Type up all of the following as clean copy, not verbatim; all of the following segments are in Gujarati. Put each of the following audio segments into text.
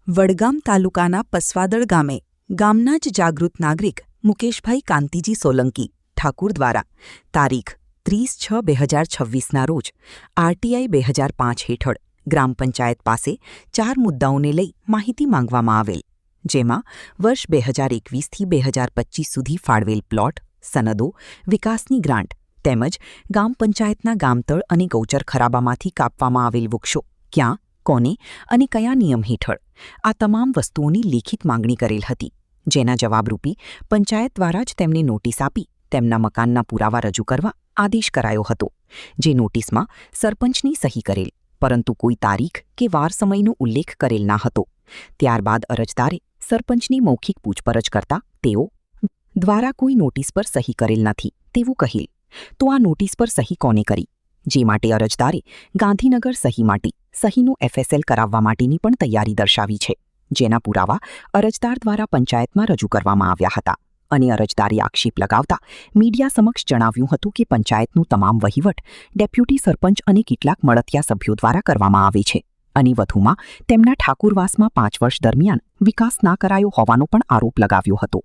વડગામ તાલુકાના પસવાદળ ગામે ગામના જ જાગૃત નાગરિક મુકેશભાઈ કાંતિજી સોલંકી ઠાકુર દ્વારા તારીખ 30/6/2026ના રોજ આરટીઆઈ 2005 હેઠળ ગ્રામ પંચાયત પાસે 4 મુદ્દાઓને લઈ માહિતી માંગવામાં આવેલ, જેમાં વર્ષ 2021થી 2025 સુધી ફાળવેલ પ્લોટ, સનદો, વિકાસની ગ્રાન્ટ તેમજ ગામ પંચાયતના ગામતળ અને ગૌચર ખરાબામાંથી કાપવામાં આવેલ વૃક્ષો ક્યાં, કોને અને કયા નિયમ હેઠળ આ તમામ વસ્તુઓની લેખિત માંગણી કરેલ હતી, જેના જવાબરૂપી પંચાયત દ્વારા જ તેમને નોટિસ આપી તેમના મકાનના પુરાવા રજૂ કરવા આદેશ કરાયો હતો, જે નોટિસમાં સરપંચની સહી કરેલ પરંતુ કોઈ તારીખ કે વાર સમયનો ઉલ્લેખ કરેલ ના હતો. ત્યારબાદ અરજદારે સરપંચની મૌખિક પૂછપરછ કરતા તેઓ દ્વારા કોઈ નોટિસ પર સહી કરેલ નથી તેવું કહેલ. તો આ નોટિસ પર સહી કોને કરી, જે માટે અરજદારે ગાંધીનગર સહી માટે સહીનું FSL કરાવવા માટેની પણ તૈયારી દર્શાવી છે, જેના પુરાવા અરજદાર દ્વારા પંચાયતમાં રજૂ કરવામાં આવ્યા હતા અને અરજદારે આક્ષેપ લગાવતા મીડિયા સમક્ષ જણાવ્યું હતું કે પંચાયતનું તમામ વહીવટ ડેપ્યુટી સરપંચ અને કેટલાક મળતિયા સભ્યો દ્વારા કરવામાં આવે છે અને વધુમાં તેમના ઠાકુરવાસમાં 5 વર્ષ દરમિયાન વિકાસ ના કરાયો હોવાનો પણ આરોપ લગાવ્યો હતો.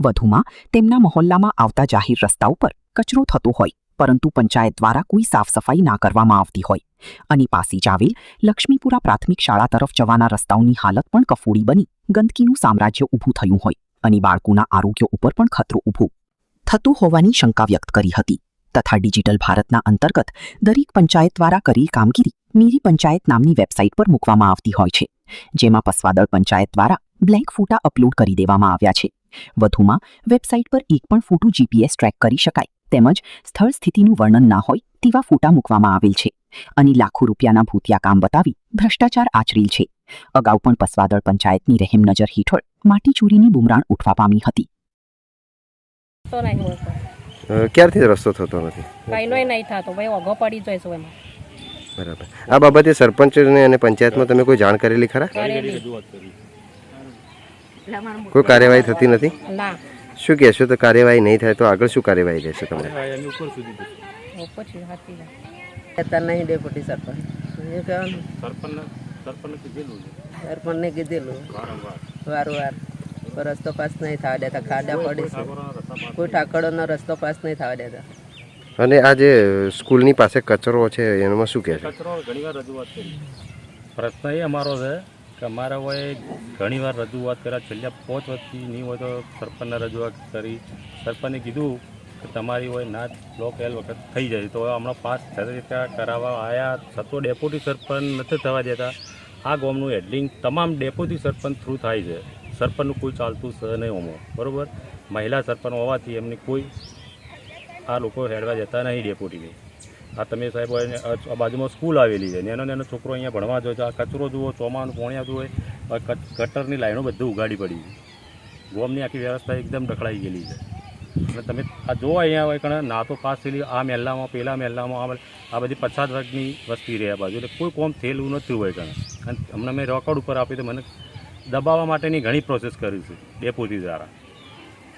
વધુમાં તેમના મહોલ્લામાં આવતા જાહેર રસ્તા ઉપર કચરો થતો હોય પરંતુ પંચાયત દ્વારા કોઈ સાફ સફાઈ ના કરવામાં આવતી હોય અને પાસે જ આવેલ લક્ષ્મીપુરા પ્રાથમિક શાળા તરફ જવાના રસ્તાઓની હાલત પણ કફોડી બની ગંદકીનું સામ્રાજ્ય ઊભું થયું હોય અને બાળકોના આરોગ્ય ઉપર પણ ખતરો ઊભો થતો હોવાની શંકા વ્યક્ત કરી હતી. તથા ડિજિટલ ભારતના અંતર્ગત દરેક પંચાયત દ્વારા કરેલ કામગીરી મેરી પંચાયત નામની વેબસાઇટ પર મૂકવામાં આવતી હોય છે, જેમાં પસવાદળ પંચાયત દ્વારા બ્લેન્ક ફોટા અપલોડ કરી દેવામાં આવ્યા છે. વધુમાં વેબસાઇટ પર એક પણ ફોટો GPS ટ્રેક કરી શકાય તેમજ સ્થળ સ્થિતિનું વર્ણન ના હોય તેવા ફોટા મૂકવામાં આવેલ છે અને લાખો રૂપિયાના ભૂતિયા કામ બતાવી ભ્રષ્ટાચાર આચરેલ છે. અગાઉ પણ પસવાદળ પંચાયતની રહેમ નજર હેઠળ માટી ચોરીની બુમરાણ ઉઠવા પામી હતી. ક્યારથી રસ્તો થતો નથી? પહેલોય નહીં થતો ભાઈ, ઓઘો પડી જાય છે એમાં. બરાબર. આ બાબતે સરપંચને અને પંચાયતમાં તમે કોઈ જાણ કરેલી ખરા? કોઈ કાર્યવાહી થતી નથી? ના. શું કહેશો? તો કાર્યવાહી નહીં થાય તો આગળ શું કાર્યવાહી રહેશે તમારે? નહીં ડેપ્યુટી સરપંચ સરપંચને કીધેલું વારંવાર રસ્તો પાસ નહીં થવા દેતા, ખાડા પડે છે, કોઈ ઠાકડોનો રસ્તો પાસ નહીં થવા દેતા. અને આ જે સ્કૂલની પાસે કચરો છે એમાં શું કહે છે? કચરો ઘણીવાર રજૂઆત કરી. પ્રશ્ન એ અમારો છે કે અમારા હોય ઘણીવાર રજૂઆત કર્યા, છેલ્લા 5 વર્ષથી નહીં હોય તો સરપંચને રજૂઆત કરી. સરપંચે કીધું કે તમારી હોય ના બ્લોક એલ વખત થઈ જાય તો હમણાં પાસ કરાવવા આવ્યા છતાં ડેપ્યુટી સરપંચ નથી થવા દેતા. આ ગામનું હેડલિંગ તમામ ડેપ્યુટી સરપંચ થ્રુ થાય છે, સરપંચનું કોઈ ચાલતું છે નહીં હોમો, બરાબર. મહિલા સરપંચ હોવાથી એમની કોઈ આ લોકો હેડવા જતા નહીં ડેપ્યુટીને. આ તમે સાહેબ હોય આ બાજુમાં સ્કૂલ આવેલી છે, નેનો છોકરો અહીંયા ભણવા જોઈએ છે, આ કચરો જુઓ, ચોમાનું પાણી આવતું હોય, ગટરની લાઈનો બધું ઉગાડી પડી છે. ગામની આખી વ્યવસ્થા એકદમ ડખડાઈ ગયેલી છે. અને તમે આ જોવો અહીંયા હોય કારણ ના તો પાસ થયેલી આ મહેલામાં પેલા મહેલામાં આ બધી 50 વર્ગની વસ્તી રહ્યા બાજુ, એટલે કોઈ કોમ થયેલું નથી હોય કારણ. અને હમણાં મેં રેકોર્ડ ઉપર આપી તો મને દબાવવા માટેની ઘણી પ્રોસેસ કરી છે ડેપ્યુટી દ્વારા.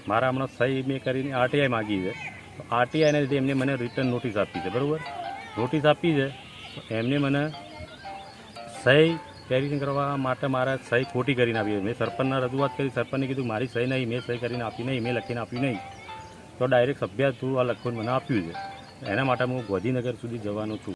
મારા હમણાં સહી મેં કરીને આરટીઆઈ માગી છે, તો આરટીઆઈને લીધે એમને મને રિટર્ન નોટિસ આપી છે, બરાબર. નોટિસ આપી છે તો એમને મને સહી વેરિફિકેશન કરવા માટે મારા સહી ખોટી કરીને આપી. મેં સરપંચને રજૂઆત કરી, સરપંચને કીધું મારી સહી નહીં, મેં સહી કરીને આપી નહીં, મેં લખીને આપ્યું નહીં, તો ડાયરેક્ટ સભ્યા થ્રુ આ લખીને મને આપ્યું છે. એના માટે હું ગાંધીનગર સુધી જવાનો છું.